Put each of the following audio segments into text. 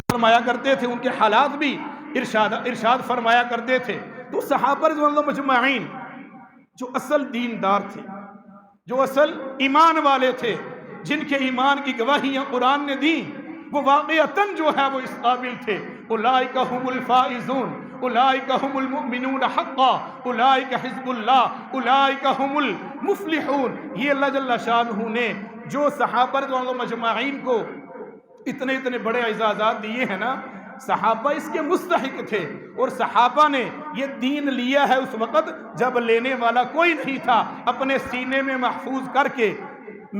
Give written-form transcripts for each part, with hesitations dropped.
فرمایا کرتے تھے، ان کے حالات بھی ارشاد فرمایا کرتے تھے. تو صحابہ رضوان اللہ مجمعین جو اصل دیندار تھے، جو اصل ایمان والے تھے، جن کے ایمان کی گواہیاں قرآن نے دی، وہ واقعتاً جو ہے وہ اس قابل تھے. اولئک هم الفائزون، اولئک هم المؤمنون حقا، اولئک حزب اللہ، اولئک هم المفلحون. یہ اللہ جل شانہ نے جو صحابہ رضوان اللہ مجمعین کو اتنے بڑے اعزازات دیے ہیں نا، صحابہ اس کے مستحق تھے. اور صحابہ نے یہ دین لیا ہے اس وقت جب لینے والا کوئی نہیں تھا، اپنے سینے میں محفوظ کر کے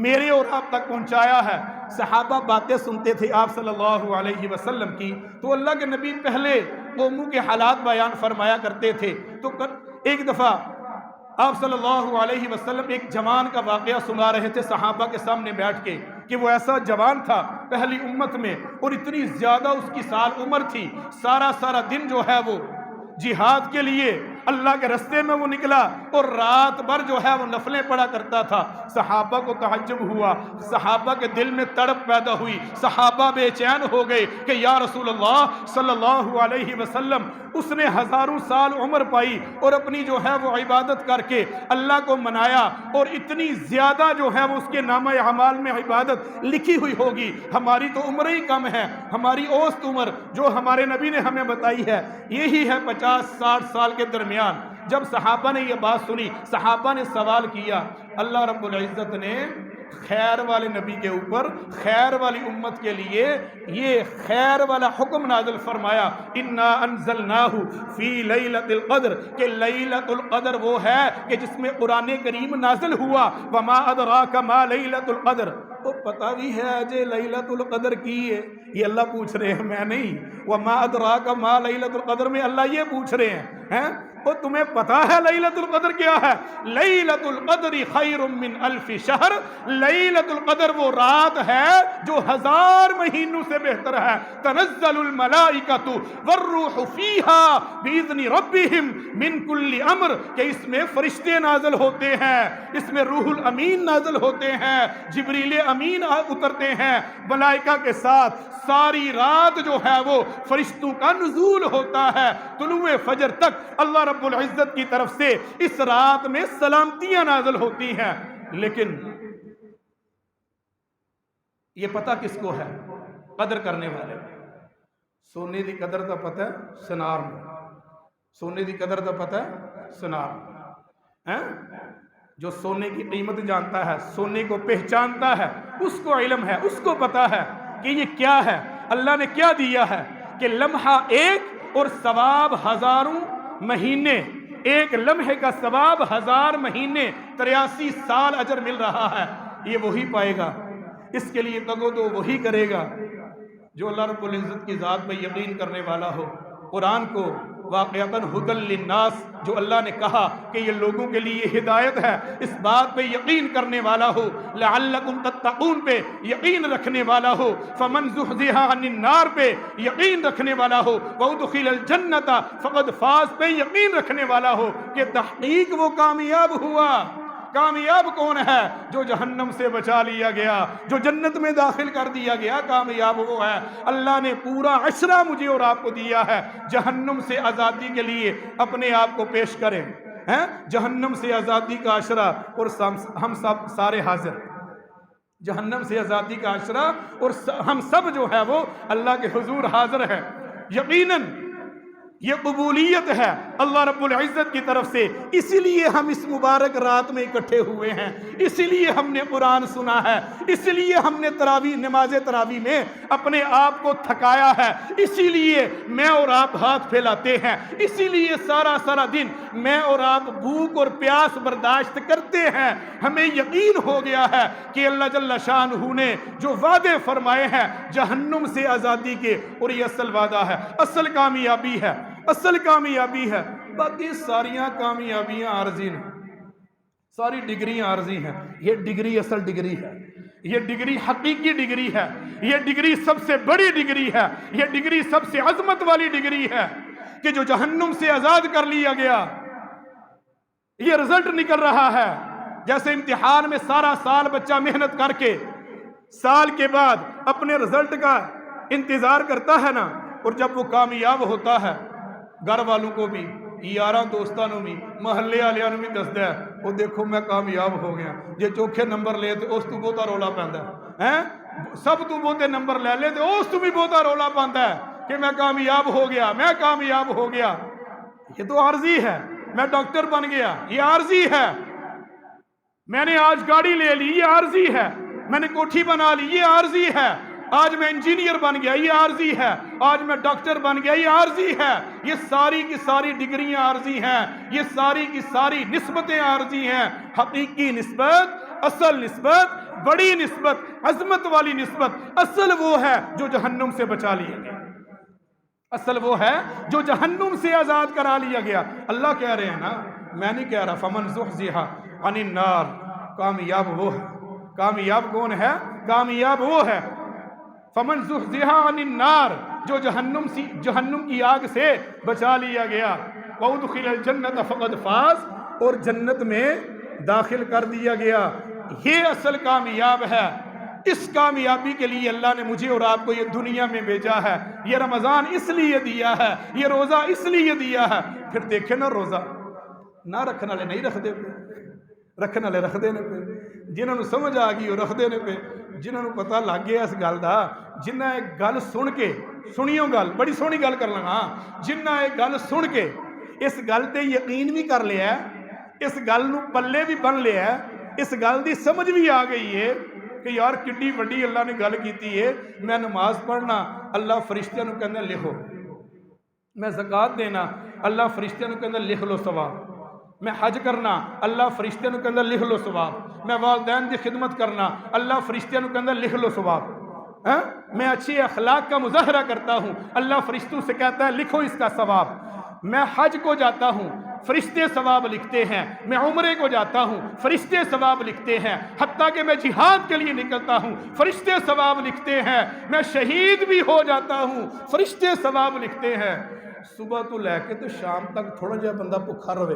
میرے اور آپ تک پہنچایا ہے. صحابہ باتیں سنتے تھے آپ صلی اللہ علیہ وسلم کی، تو اللہ کے نبی پہلے قوموں کے حالات بیان فرمایا کرتے تھے. تو ایک دفعہ آپ صلی اللہ علیہ وسلم ایک جوان کا واقعہ سنا رہے تھے صحابہ کے سامنے بیٹھ کے، کہ وہ ایسا جوان تھا پہلی امت میں، اور اتنی زیادہ اس کی سال عمر تھی، سارا دن جو ہے وہ جہاد کے لیے اللہ کے رستے میں وہ نکلا، اور رات بھر جو ہے وہ نفلیں پڑھا کرتا تھا. صحابہ کو تعجب ہوا، صحابہ کے دل میں تڑپ پیدا ہوئی، صحابہ بے چین ہو گئے کہ یا رسول اللہ صلی اللہ علیہ وسلم، اس نے ہزاروں سال عمر پائی اور اپنی جو ہے وہ عبادت کر کے اللہ کو منایا، اور اتنی زیادہ جو ہے وہ اس کے نامہ اعمال میں عبادت لکھی ہوئی ہوگی. ہماری تو عمر ہی کم ہے، ہماری اوسط عمر جو ہمارے نبی نے ہمیں بتائی ہے یہی ہے 50-60 سال کے درمیان. جب صحابہ نے یہ بات سنی، صحابہ نے سوال کیا، اللہ رب العزت نے خیر والے نبی کے اوپر، خیر والی امت کے لیے یہ خیر والا حکم نازل فرمایا، انا انزلناہ فی لیلۃ القدر، کہ لیلۃ القدر وہ ہے کہ جس میں قرآن کریم نازل ہوا. وما ادراک ما لیلۃ القدر، تو پتہ بھی ہے اجے لیلۃ القدر کی ہے، یہ اللہ پوچھ رہے ہیں، میں نہیں. وما ادراک ما لیلۃ القدر میں اللہ یہ پوچھ رہے ہیں اور تمہیں پتا ہے لیلۃ القدر کیا ہے؟ لیلۃ القدر خیر من الف شہر، لیلۃ القدر وہ رات ہے جو 1000 مہینوں سے بہتر ہے. تنزل الملائکۃ والروح فیہا باذن ربہم من کل امر، کہ اس میں فرشتے نازل ہوتے ہیں، اس میں روح الامین نازل ہوتے ہیں، جبریل امین اترتے ہیں ملائکہ کے ساتھ. ساری رات جو ہے وہ فرشتوں کا نزول ہوتا ہے. طلوع فجر تک اللہ رب العزت کی طرف سے اس رات میں سلامتیاں نازل ہوتی ہیں. لیکن یہ پتہ کس کو ہے؟ قدر کرنے والے. سونے دی قدر دا پتہ ہے سنار میں، سونے دی قدر دا پتہ ہے سنار میں. جو سونے کی قیمت جانتا ہے، سونے کو پہچانتا ہے، اس کو علم ہے، اس کو پتہ ہے کہ یہ کیا ہے. اللہ نے کیا دیا ہے کہ لمحہ ایک اور ثواب 1000 مہینے، ایک لمحے کا ثواب 1000 مہینے، 83 سال اجر مل رہا ہے. یہ وہی پائے گا، اس کے لیے تگو دو وہی کرے گا جو اللہ رب العزت کی ذات پہ یقین کرنے والا ہو. قرآن کو واقعتاً ہدی للناس جو اللہ نے کہا کہ یہ لوگوں کے لیے ہدایت ہے، اس بات پہ یقین کرنے والا ہو، لعلکم تتقون پہ یقین رکھنے والا ہو، فمن زحزح عن النار پہ یقین رکھنے والا ہو، وادخل الجنۃ فقد فاز پہ یقین رکھنے والا ہو کہ تحقیق وہ کامیاب ہوا. کامیاب کون ہے؟ جو جہنم سے بچا لیا گیا، جو جنت میں داخل کر دیا گیا، کامیاب وہ ہے. اللہ نے پورا عشرہ مجھے اور آپ کو دیا ہے جہنم سے آزادی کے لیے. اپنے آپ کو پیش کریں جہنم سے آزادی کا عشرہ، اور ہم سب سارے حاضر. جہنم سے آزادی کا عشرہ اور ہم سب جو ہے وہ اللہ کے حضور حاضر ہے. یقیناً یہ قبولیت ہے اللہ رب العزت کی طرف سے. اسی لیے ہم اس مبارک رات میں اکٹھے ہوئے ہیں، اسی لیے ہم نے قرآن سنا ہے، اسی لیے ہم نے نماز تراویح میں اپنے آپ کو تھکایا ہے، اسی لیے میں اور آپ ہاتھ پھیلاتے ہیں، اسی لیے سارا دن میں اور آپ بھوک اور پیاس برداشت کرتے ہیں. ہمیں یقین ہو گیا ہے کہ اللہ جل شانہ نے جو وعدے فرمائے ہیں جہنم سے آزادی کے، اور یہ اصل وعدہ ہے، اصل کامیابی ہے، اصل کامیابی ہے. باقی ساریاں کامیابیاں عارضی ہیں، ساری ڈگریاں عارضی ہیں. یہ ڈگری اصل ڈگری ہے، یہ ڈگری حقیقی ڈگری ہے، یہ ڈگری سب سے بڑی ڈگری ہے، یہ ڈگری سب سے عظمت والی ڈگری ہے کہ جو جہنم سے آزاد کر لیا گیا. یہ رزلٹ نکل رہا ہے جیسے امتحان میں سارا سال بچہ محنت کر کے سال کے بعد اپنے رزلٹ کا انتظار کرتا ہے نا، اور جب وہ کامیاب ہوتا ہے گھر والوں کو بھی، یاراں دوستاں نوں بھی، محلے والیاں نوں بھی دسدا ہے وہ دیکھو میں کامیاب ہو گیا، جے چوکھے نمبر لے تے اس تو بہتا رولا پیندا ہے، سب تو بہتے نمبر لے لے تے اس تو بھی بہتا رولا پاندا ہے کہ میں کامیاب ہو گیا، میں کامیاب ہو گیا۔ یہ تو عارضی ہے، میں ڈاکٹر بن گیا، یہ عارضی ہے، میں نے آج گاڑی لے لی، یہ عارضی ہے، میں نے کوٹھی بنا لی، یہ عارضی ہے، آج میں انجینئر بن گیا، یہ عارضی ہے، آج میں ڈاکٹر بن گیا، یہ عارضی ہے، یہ ساری کی ساری ڈگریاں عارضی ہیں، یہ ساری کی ساری نسبتیں عارضی ہیں۔ حقیقی نسبت، اصل نسبت، بڑی نسبت، عظمت والی نسبت، اصل وہ ہے جو جہنم سے بچا لیا گیا، اصل وہ ہے جو جہنم سے آزاد کرا لیا گیا۔ اللہ کہہ رہے ہیں نا، میں نہیں کہہ رہا، فمن زحزح عن النار، کامیاب وہ ہے، کامیاب کون ہے؟ کامیاب وہ ہے فمن زحزح عن النار، جو جہنم کی آگ سے بچا لیا گیا، وادخل الجنت فقد فاز، اور جنت میں داخل کر دیا گیا۔ یہ اصل کامیاب ہے۔ اس کامیابی کے لیے اللہ نے مجھے اور آپ کو یہ دنیا میں بھیجا ہے، یہ رمضان اس لیے دیا ہے، یہ روزہ اس لیے دیا ہے۔ پھر دیکھیں نا، روزہ نہ رکھنے والے نہیں رکھتے پہ، رکھنے والے رکھتے نے پہ، جنہوں نے سمجھ آ گئی وہ رکھتے نے پہ، جنہوں نے پتہ لگ گیا اس گل دا، جنہیں ایک گل سن کے، سنیو گل بڑی سونی گل کر لگا، جنہیں ایک گل سن کے اس گل تے یقین بھی کر لیا ہے، اس گل نو پلے بھی بن لیا ہے، اس گل دی سمجھ بھی آ گئی ہے کہ یار کڈی وڈی اللہ نے گل کیتی ہے۔ میں نماز پڑھنا، اللہ فرشتیاں نو کہندا لکھو، میں زکوٰۃ دینا، اللہ فرشتیاں نو کہندا لکھ لو ثواب، میں حج کرنا، اللہ فرشتیاں نو کہندا لکھ لو ثواب، میں والدین دی خدمت کرنا، اللہ فرشتیاں نو کہندا لکھ لو ثواب، میں اچھی اخلاق کا مظاہرہ کرتا ہوں، اللہ فرشتوں سے کہتا ہے لکھو اس کا ثواب، میں حج کو جاتا ہوں، فرشتے ثواب لکھتے ہیں، میں عمرے کو جاتا ہوں، فرشتے ثواب لکھتے ہیں، حتیٰ کہ میں جہاد کے لیے نکلتا ہوں، فرشتے ثواب لکھتے ہیں، میں شہید بھی ہو جاتا ہوں، فرشتے ثواب لکھتے ہیں۔ صبح تو لے کے تو شام تک تھوڑا جہا بندہ بھکھا رہے،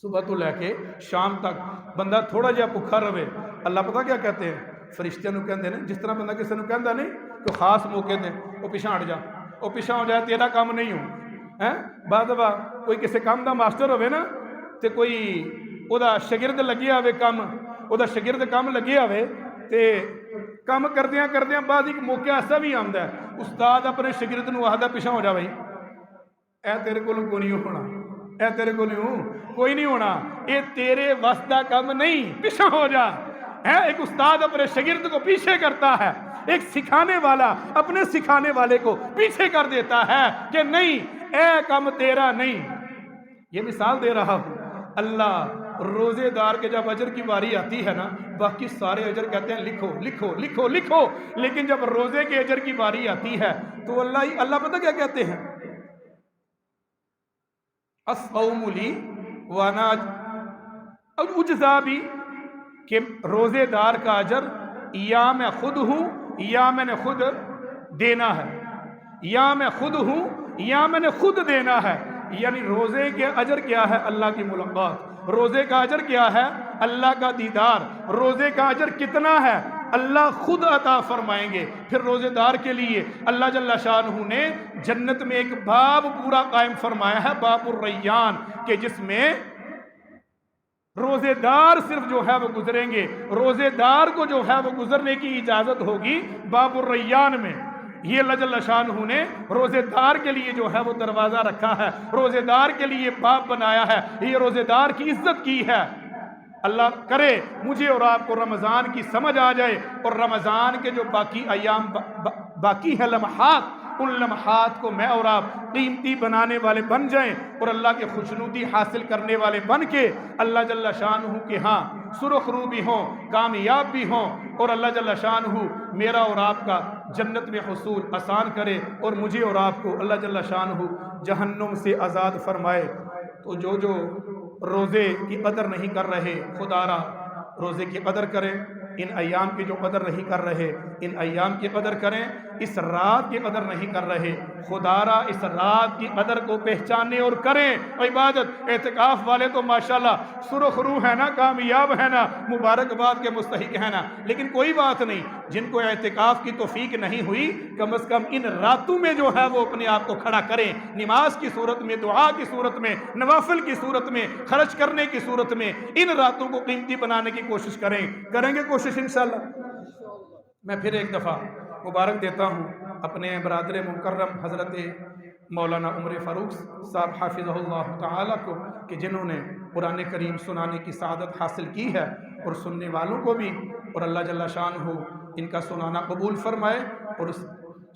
صبح تو لے کے شام تک بندہ تھوڑا جہا بھکھا رہے، اللہ پتہ کیا کہتے ہیں؟ فرشتیاں نو کہندے ہیں، جس طرح بندہ کسی نو کہندا نہیں کہ خاص موقع تے وہ پیچھے ہٹ جا، وہ پیچھے ہو جائے تیرا کام نہیں ہو، بعد کوئی کسی کام دا ماسٹر ہوئے نا تے کوئی او دا شاگرد لگیا ہوئے کام، او دا شاگرد کام لگیا ہوئے تے کام کردیاں کردیاں بعد ایک موقع ایسا بھی آندا ہے، استاد اپنے شاگرد نو آہدا پیچھے ہو جا بھائی، اے تیرے کو کوئی نہیں ہونا، اے تیرے کو کوئی نہیں ہونا، اے تیرے واسطہ کام نہیں، پیچھے ہو جا۔ ایک استاد اپنے شاگرد کو پیچھے کرتا ہے، ایک سکھانے والا اپنے سکھانے والے کو پیچھے کر دیتا ہے کہ نہیں اے کام تیرا نہیں۔ یہ مثال دے رہا ہوں، اللہ روزے دار کے جب اجر کی باری آتی ہے نا، باقی سارے اجر کہتے ہیں لکھو لکھو لکھو لکھو، لیکن جب روزے کے اجر کی باری آتی ہے تو اللہ پتہ کیا کہتے ہیں؟ الصوم لی وانا اجزا بھی، کہ روزے دار کا اجر یا میں خود ہوں یا میں نے خود دینا ہے، یا میں خود ہوں یا میں نے خود دینا ہے۔ یعنی روزے کے اجر کیا ہے؟ اللہ کی ملاقات۔ روزے کا اجر کیا ہے؟ اللہ کا دیدار۔ روزے کا اجر کتنا ہے؟ اللہ خود عطا فرمائیں گے۔ پھر روزے دار کے لیے اللہ جل شانہ نے جنت میں ایک باب پورا قائم فرمایا ہے، باب الریان، کہ جس میں روزے دار صرف جو ہے وہ گزریں گے، روزے دار کو جو ہے وہ گزرنے کی اجازت ہوگی باب الریان میں۔ یہ اللہ جل شانہ نے روزے دار کے لیے جو ہے وہ دروازہ رکھا ہے، روزے دار کے لیے باب بنایا ہے، یہ روزے دار کی عزت کی ہے۔ اللہ کرے مجھے اور آپ کو رمضان کی سمجھ آ جائے، اور رمضان کے جو باقی ایام باقی ہیں لمحات، ان لمحات کو میں اور آپ قیمتی بنانے والے بن جائیں، اور اللہ کے خوشنودی حاصل کرنے والے بن کے اللہ جل شانہ کے ہاں سرخ رو بھی ہوں، کامیاب بھی ہوں، اور اللہ جل شانہ میرا اور آپ کا جنت میں حصول آسان کرے، اور مجھے اور آپ کو اللہ جل شانہ جہنم سے آزاد فرمائے۔ تو جو روزے کی قدر نہیں کر رہے، خدا را روزے کی قدر کریں، ان ایام کی جو قدر نہیں کر رہے ان ایام کی قدر کریں، اس رات کی قدر نہیں کر رہے، خدارا اس رات کی قدر کو پہچانیں اور کریں عبادت۔ اعتکاف والے تو ماشاءاللہ سرخ روح ہے نا، کامیاب ہے نا، مبارکباد کے مستحق ہے نا، لیکن کوئی بات نہیں، جن کو اعتکاف کی توفیق نہیں ہوئی کم از کم ان راتوں میں جو ہے وہ اپنے آپ کو کھڑا کریں، نماز کی صورت میں، دعا کی صورت میں، نوافل کی صورت میں، خرچ کرنے کی صورت میں ان راتوں کو قیمتی بنانے کی کوشش کریں گے کوشش انشاءاللہ۔ میں پھر ایک دفعہ مبارک دیتا ہوں اپنے برادر مکرم حضرت مولانا عمر فاروق صاحب حافظہ اللہ تعالیٰ کو، کہ جنہوں نے قرآن کریم سنانے کی سعادت حاصل کی ہے، اور سننے والوں کو بھی، اور اللہ جل شانہ ان کا سنانا قبول فرمائے، اور اس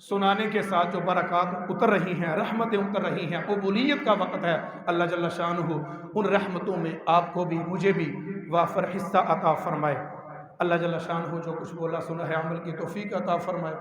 سنانے کے ساتھ جو برکات اتر رہی ہیں، رحمتیں اتر رہی ہیں، قبولیت کا وقت ہے، اللہ جل شانہ ان رحمتوں میں آپ کو بھی مجھے بھی وافر حصہ عطا فرمائے۔ اللہ جل شانہ جو کچھ بولا سنا ہے عمل کی توفیق عطا فرمائے۔